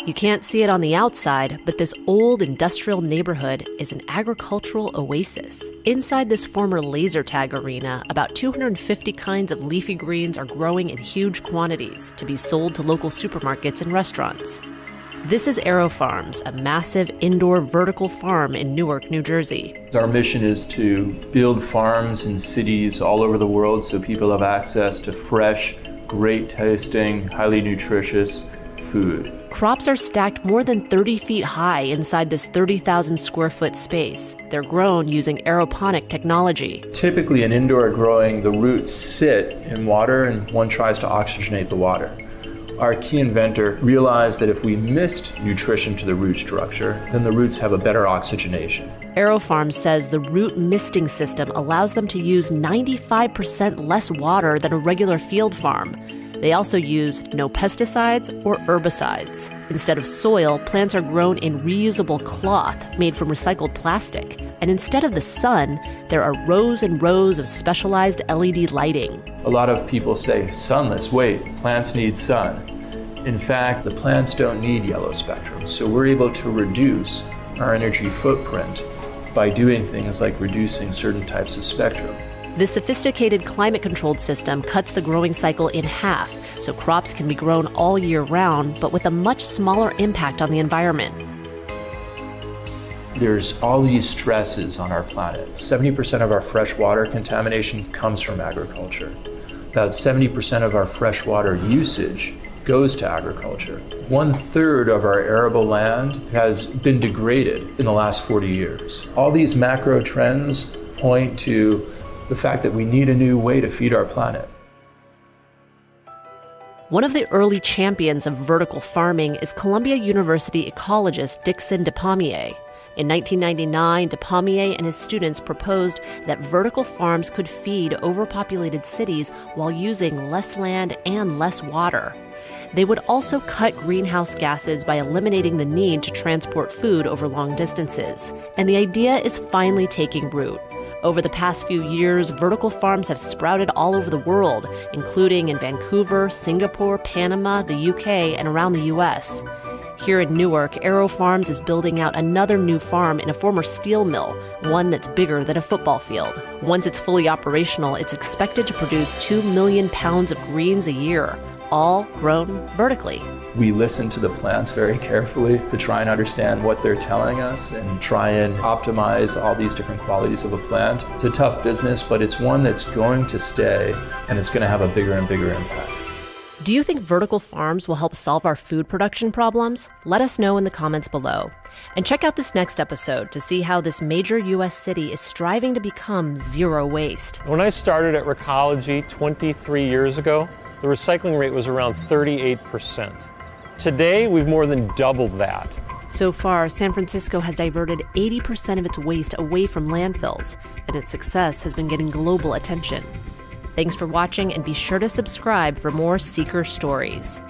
You can't see it on the outside, but this old industrial neighborhood is an agricultural oasis. Inside this former laser tag arena, about 250 kinds of leafy greens are growing in huge quantities to be sold to local supermarkets and restaurants. This is Aero Farms, a massive indoor vertical farm in Newark, New Jersey. Our mission is to build farms in cities all over the world so people have access to fresh, great tasting, highly nutritious food. Crops are stacked more than 30 feet high inside this 30,000 square foot space. They're grown using aeroponic technology. Typically in indoor growing, the roots sit in water and one tries to oxygenate the water. Our key inventor realized that if we missed nutrition to the root structure, then the roots have a better oxygenation. Aero Farms says the root misting system allows them to use 95% less water than a regular field farm. They also use no pesticides or herbicides. Instead of soil, plants are grown in reusable cloth made from recycled plastic. And instead of the sun, there are rows and rows of specialized LED lighting. A lot of people say, sunless, wait, plants need sun. In fact, the plants don't need yellow spectrum, so we're able to reduce our energy footprint by doing things like reducing certain types of spectrum. This sophisticated climate-controlled system cuts the growing cycle in half, so crops can be grown all year round, but with a much smaller impact on the environment. There's all these stresses on our planet. 70% of our freshwater contamination comes from agriculture. About 70% of our freshwater usage goes to agriculture. 1/3 of our arable land has been degraded in the last 40 years. All these macro trends point to the fact that we need a new way to feed our planet. One of the early champions of vertical farming is Columbia University ecologist Dixon DePommier. In 1999, DePommier and his students proposed that vertical farms could feed overpopulated cities while using less land and less water. They would also cut greenhouse gases by eliminating the need to transport food over long distances. And the idea is finally taking root. Over the past few years, vertical farms have sprouted all over the world, including in Vancouver, Singapore, Panama, the UK, and around the US. Here in Newark, Aero Farms is building out another new farm in a former steel mill, one that's bigger than a football field. Once it's fully operational, it's expected to produce 2 million pounds of greens a year, all grown vertically. We listen to the plants very carefully to try and understand what they're telling us and try and optimize all these different qualities of a plant. It's a tough business, but it's one that's going to stay and it's going to have a bigger and bigger impact. Do you think vertical farms will help solve our food production problems? Let us know in the comments below. And check out this next episode to see how this major U.S. city is striving to become zero waste. When I started at Recology 23 years ago, the recycling rate was around 38%. Today, we've more than doubled that. So far, San Francisco has diverted 80% of its waste away from landfills, and its success has been getting global attention. Thanks for watching, and be sure to subscribe for more Seeker stories.